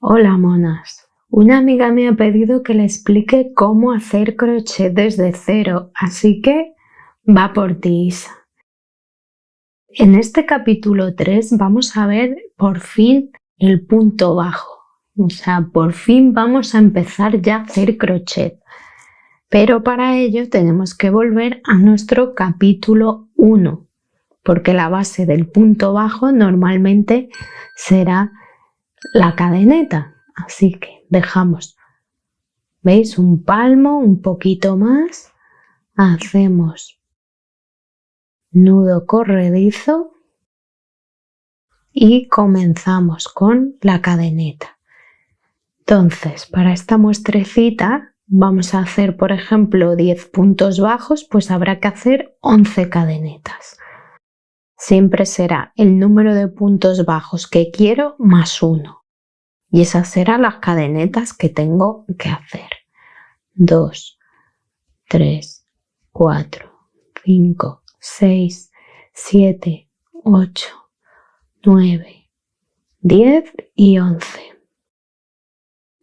Hola monas, una amiga me ha pedido que le explique cómo hacer crochet desde cero, así que va por ti, Isa. En este capítulo 3 vamos a ver por fin el punto bajo, o sea, por fin vamos a empezar ya a hacer crochet. Pero para ello tenemos que volver a nuestro capítulo 1, porque la base del punto bajo normalmente será la cadeneta. Así que dejamos, ¿veis? Un palmo, un poquito más, hacemos nudo corredizo y comenzamos con la cadeneta. Entonces, para esta muestrecita vamos a hacer, por ejemplo, 10 puntos bajos, pues habrá que hacer 11 cadenetas. Siempre será el número de puntos bajos que quiero más 1. Y esas serán las cadenetas que tengo que hacer. 2, 3, 4, 5, 6, 7, 8, 9, 10 y 11.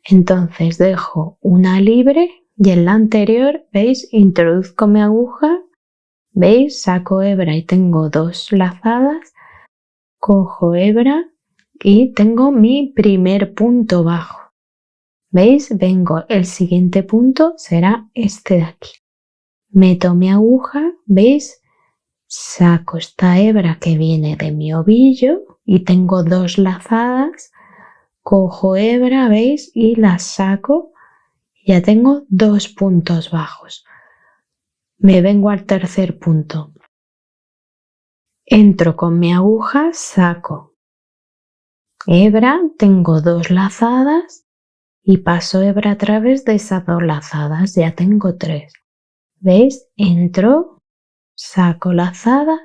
Entonces dejo una libre y en la anterior, ¿veis? Introduzco mi aguja, ¿veis? Saco hebra y tengo 2 lazadas, cojo hebra y tengo mi primer punto bajo. ¿Veis? Vengo, el siguiente punto será este de aquí. Meto mi aguja, ¿veis? Saco esta hebra que viene de mi ovillo y tengo 2 lazadas, cojo hebra, ¿veis? Y la saco, ya tengo 2 puntos bajos. Me vengo al tercer punto. Entro con mi aguja, saco hebra, tengo 2 lazadas y paso hebra a través de esas 2 lazadas, ya tengo 3. ¿Veis? Entro, saco lazada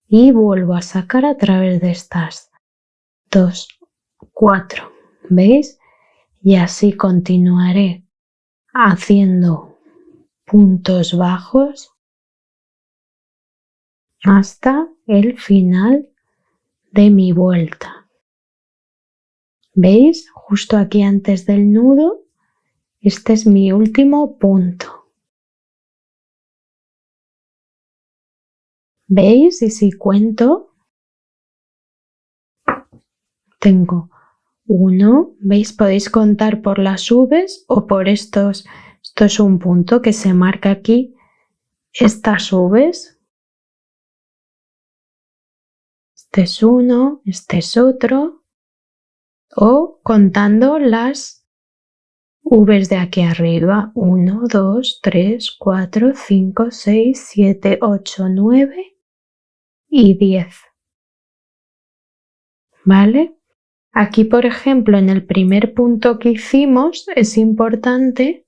y vuelvo a sacar a través de estas 2, 4. ¿Veis? Y así continuaré haciendo puntos bajos hasta el final de mi vuelta. ¿Veis? Justo aquí antes del nudo, este es mi último punto. ¿Veis? Y si cuento, tengo 1, ¿veis? Podéis contar por las V's o por estos. Esto es un punto que se marca aquí, estas V's. Este es 1, este es otro. O contando las V's de aquí arriba. 1, 2, 3, 4, 5, 6, 7, 8, 9 y 10. ¿Vale? Aquí, por ejemplo, en el primer punto que hicimos, es importante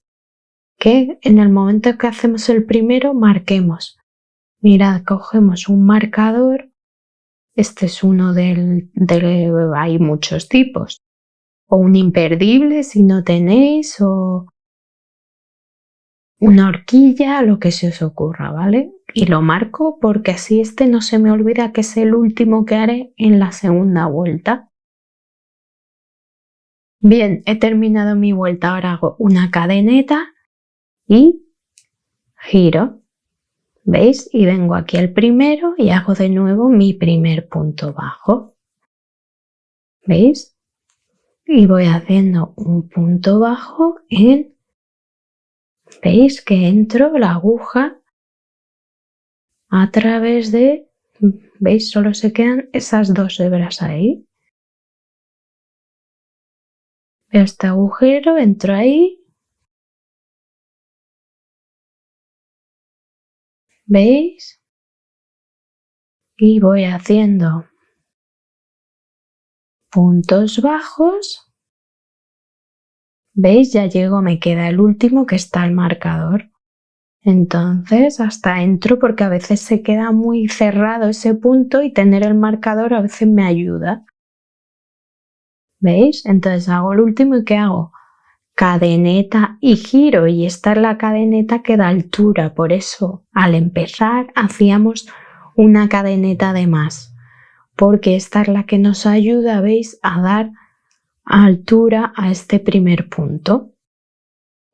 que en el momento que hacemos el primero marquemos. Mirad, cogemos un marcador. Este es uno hay muchos tipos. O un imperdible si no tenéis, o una horquilla, lo que se os ocurra, ¿vale? Y lo marco porque así este no se me olvida que es el último que haré en la segunda vuelta. Bien, he terminado mi vuelta, ahora hago una cadeneta y giro, ¿veis? Y vengo aquí al primero y hago de nuevo mi primer punto bajo, ¿veis? Y voy haciendo un punto bajo en, ¿veis? Que entro la aguja a través de, ¿veis? Solo se quedan esas 2 hebras ahí. Veo este agujero, entro ahí, ¿veis? Y voy haciendo puntos bajos. ¿Veis? Ya llego, me queda el último que está el marcador. Entonces hasta entro porque a veces se queda muy cerrado ese punto y tener el marcador a veces me ayuda. ¿Veis? Entonces hago el último y ¿qué hago? Cadeneta y giro, y esta es la cadeneta que da altura, por eso al empezar hacíamos una cadeneta de más, porque esta es la que nos ayuda, ¿veis? A dar altura a este primer punto.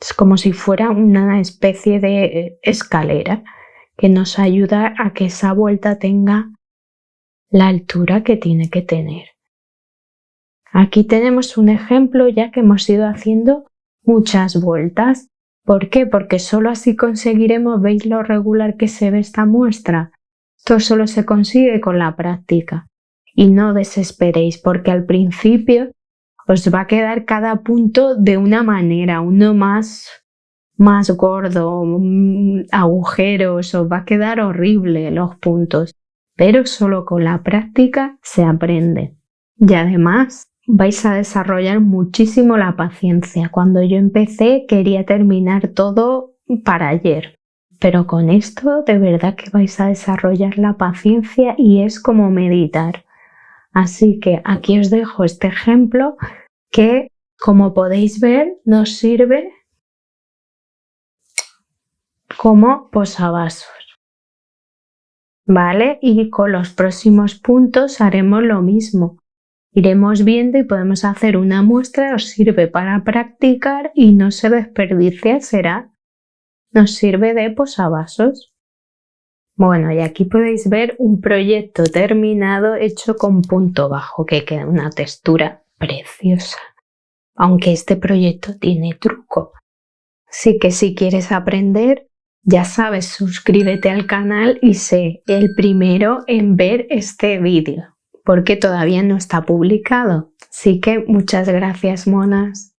Es como si fuera una especie de escalera que nos ayuda a que esa vuelta tenga la altura que tiene que tener. Aquí tenemos un ejemplo ya que hemos ido haciendo muchas vueltas. ¿Por qué? Porque solo así conseguiremos, ¿veis lo regular que se ve esta muestra? Esto solo se consigue con la práctica. Y no desesperéis porque al principio os va a quedar cada punto de una manera, uno más gordo, agujeros, os va a quedar horrible los puntos. Pero solo con la práctica se aprende. Y además vais a desarrollar muchísimo la paciencia. Cuando yo empecé quería terminar todo para ayer. Pero con esto de verdad que vais a desarrollar la paciencia y es como meditar. Así que aquí os dejo este ejemplo que, como podéis ver, nos sirve como posavasos. ¿Vale? Y con los próximos puntos haremos lo mismo. Iremos viendo y podemos hacer una muestra, os sirve para practicar y no se desperdicia, nos sirve de posavasos. Bueno, y aquí podéis ver un proyecto terminado hecho con punto bajo, que queda una textura preciosa. Aunque este proyecto tiene truco. Así que si quieres aprender, ya sabes, suscríbete al canal y sé el primero en ver este vídeo, porque todavía no está publicado. Así que muchas gracias, monas.